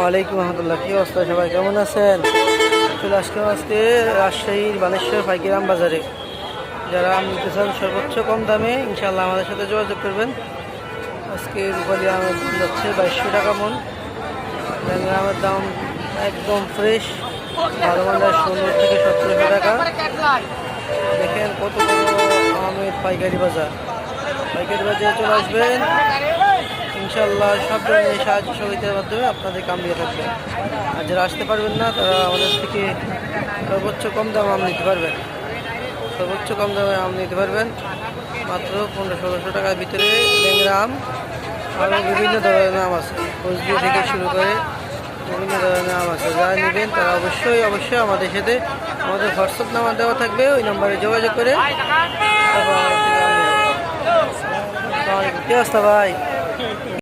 আলাইকুম রহমতুল্লাহ। কি অবস্থা, সবাই কেমন আছেন? চলে আসলাম আজকে রাজশাহীর বানেশ্বর পাইকারি আম বাজারে। যারা আম নিতে চান সর্বোচ্চ কম দামে, ইনশাল্লাহ আমাদের সাথে যোগাযোগ করবেন। আজকে রূপালী আমের দাম যাচ্ছে 2200 টাকা মন। ব্যাঙ্গা আমের দাম একদম ফ্রেশ, ভালো মানের 16 থেকে 1700 টাকা। দেখেন কত বড় আমের পাইকারি বাজার। পাইকারি বাজারে চলে আসবেন, ইনশাল্লাহ সব ধরনের সাহায্য সহযোগিতার মাধ্যমে আপনাদের কাম দিয়ে থাকবে। আর যারা আসতে পারবেন না, তারা আমাদের থেকে সর্বোচ্চ কম দামে আম নিতে পারবেন। সর্বোচ্চ কম দামে আম নিতে পারবেন মাত্র 1500-1600 টাকার ভিতরে। ল্যাংড়া আম আরও বিভিন্ন ধরনের আম আছে, ফজলি থেকে শুরু করে বিভিন্ন ধরনের আম আছে। যারা নেবেন তারা অবশ্যই আমাদের সাথে, আমাদের হোয়াটসঅ্যাপ নাম্বার দেওয়া থাকবে, ওই নাম্বারে যোগাযোগ করে তারপর আমাদের থেকে আম নেবেন। কি অবস্থা ভাই?